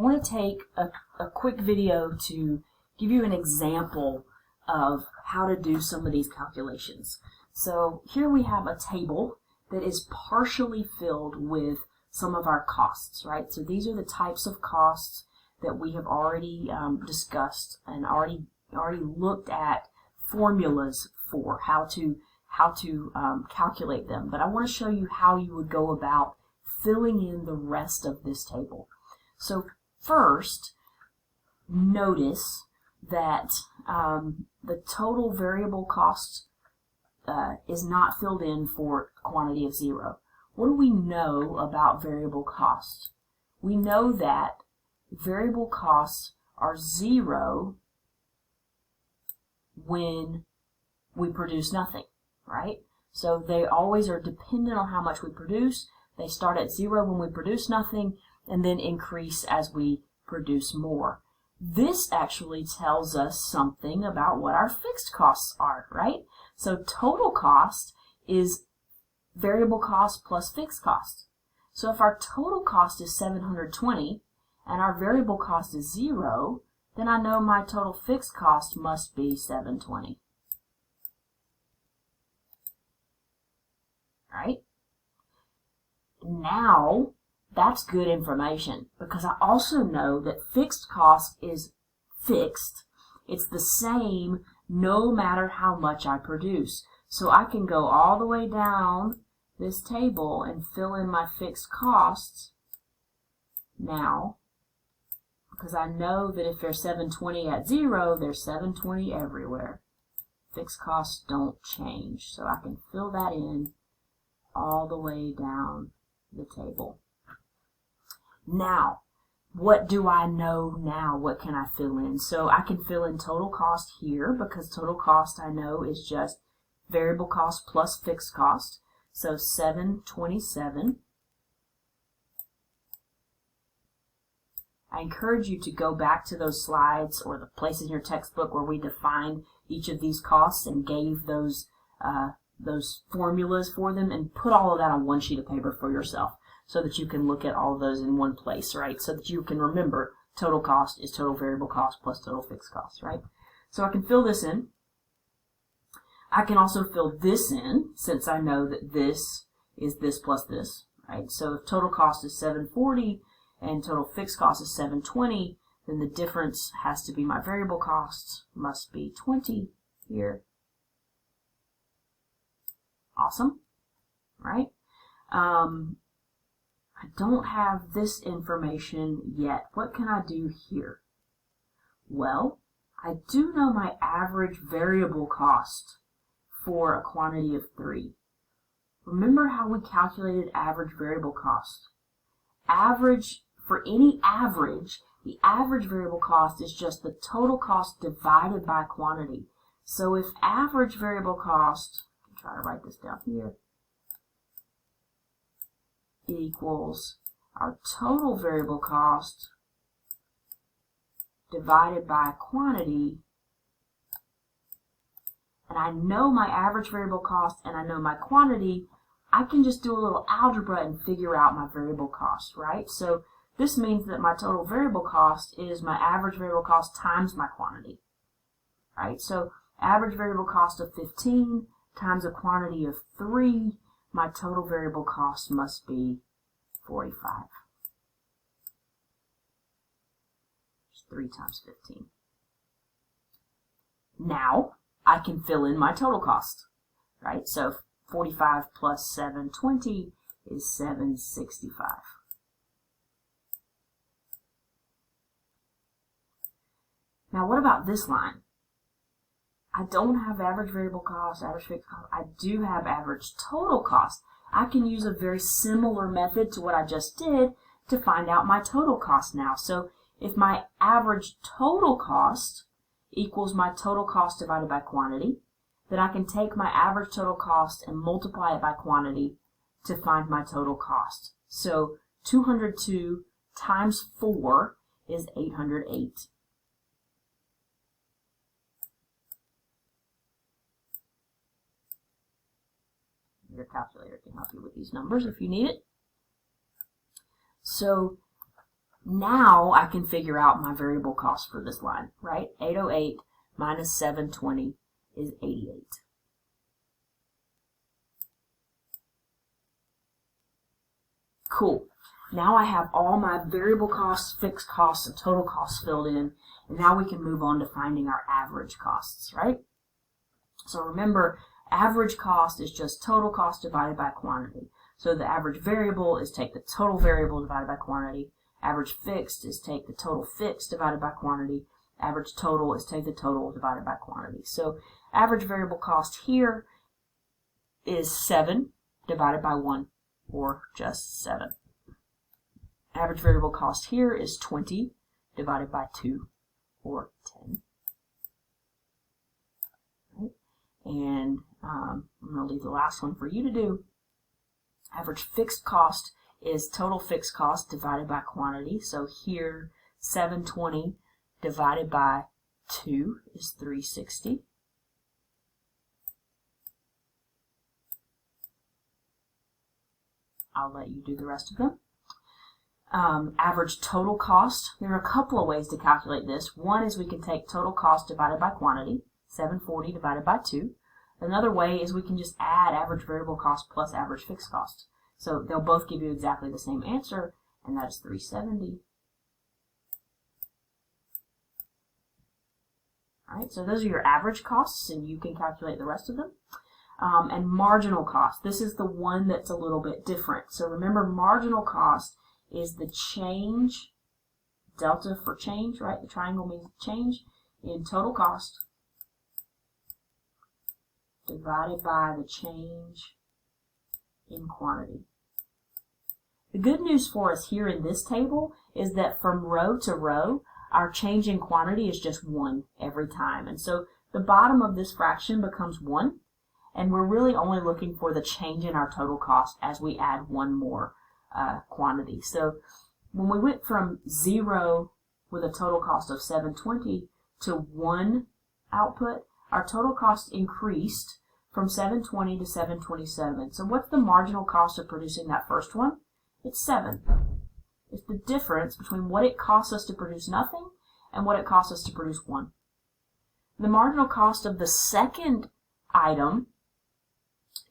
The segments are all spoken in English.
want to take a quick video to give you an example of how to do some of these calculations. So here we have a table that is partially filled with some of our costs, right? So these are the types of costs that we have already discussed and already looked at formulas for how to calculate them. But I want to show you how you would go about filling in the rest of this table. So first, notice that the total variable cost is not filled in for quantity of 0. What do we know about variable costs? We know that variable costs are 0 when we produce nothing, right? So they always are dependent on how much we produce. They start at 0 when we produce nothing and then increase as we produce more. This actually tells us something about what our fixed costs are, right? So total cost is variable cost plus fixed cost. So if our total cost is 720 and our variable cost is 0, then I know my total fixed cost must be 720. Right? Now, that's good information because I also know that fixed cost is fixed. It's the same no matter how much I produce. So I can go all the way down this table and fill in my fixed costs now because I know that if there's 720 at 0, there's 720 everywhere. Fixed costs don't change. So I can fill that in all the way down the table. Now, what do I know now? What can I fill in? So I can fill in total cost here because total cost I know is just variable cost plus fixed cost. So 727. I encourage you to go back to those slides or the places in your textbook where we defined each of these costs and gave those formulas for them, and put all of that on one sheet of paper for yourself so that you can look at all of those in one place, right? So that you can remember total cost is total variable cost plus total fixed cost, right? So I can fill this in. I can also fill this in since I know that this is this plus this, right? So if total cost is 740 and total fixed cost is 720, then the difference has to be my variable costs must be 20 here. Awesome, right? I don't have this information yet. What can I do here? Well, I do know my average variable cost for a quantity of 3. Remember how we calculated average variable cost? For any average, the average variable cost is just the total cost divided by quantity. So if average variable cost, try to write this down here, equals our total variable cost divided by quantity, and I know my average variable cost and I know my quantity, I can just do a little algebra and figure out my variable cost, right? So this means that my total variable cost is my average variable cost times my quantity, right? So average variable cost of 15 times a quantity of 3, my total variable cost must be 45. It's 3 times 15. Now, I can fill in my total cost, right? So 45 plus 720 is 765. Now, what about this line? I don't have average variable cost, average fixed cost. I do have average total cost. I can use a very similar method to what I just did to find out my total cost now. So if my average total cost equals my total cost divided by quantity, then I can take my average total cost and multiply it by quantity to find my total cost. So 202 times 4 is 808. Your calculator can help you with these numbers if you need it. So Now I can figure out my variable cost for this line, right? 808 minus 720 is 88. Cool. Now I have all my variable costs, fixed costs, and total costs filled in, and now we can move on to finding our average costs, right? So remember, average cost is just total cost divided by quantity. So the average variable is take the total variable divided by quantity. Average fixed is take the total fixed divided by quantity. Average total is take the total divided by quantity. So average variable cost here is 7 divided by 1, or just 7. Average variable cost here is 20 divided by 2, or 10. Right. And I'm going to leave the last one for you to do. Average fixed cost is total fixed cost divided by quantity. So here, 720 divided by 2 is 360. I'll let you do the rest of them. Average total cost. There are a couple of ways to calculate this. One is we can take total cost divided by quantity, 740 divided by 2. Another way is we can just add average variable cost plus average fixed cost. So they'll both give you exactly the same answer, and that is 370. All right, so those are your average costs, and you can calculate the rest of them. And marginal cost. This is the one that's a little bit different. So remember, marginal cost is the change, delta for change, right? The triangle means change in total cost divided by the change in quantity. The good news for us here in this table is that from row to row, our change in quantity is just 1 every time. And so the bottom of this fraction becomes 1, and we're really only looking for the change in our total cost as we add one more quantity. So when we went from 0 with a total cost of 720 to 1 output, our total cost increased from 720 to 727. So what's the marginal cost of producing that first one? It's 7. It's the difference between what it costs us to produce nothing and what it costs us to produce 1. The marginal cost of the second item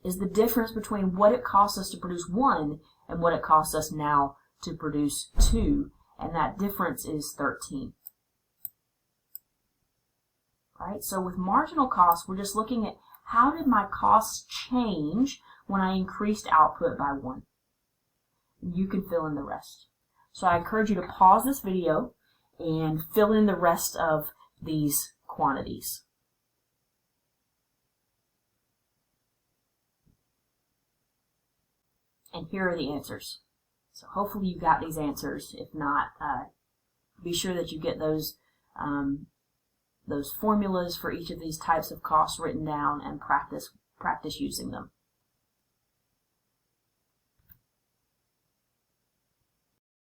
is the difference between what it costs us to produce 1 and what it costs us now to produce 2, and that difference is 13. Right? So with marginal cost, we're just looking at how did my costs change when I increased output by 1. You can fill in the rest. So I encourage you to pause this video and fill in the rest of these quantities. And here are the answers. So hopefully you got these answers. If not, be sure that you get those formulas for each of these types of costs written down and practice using them.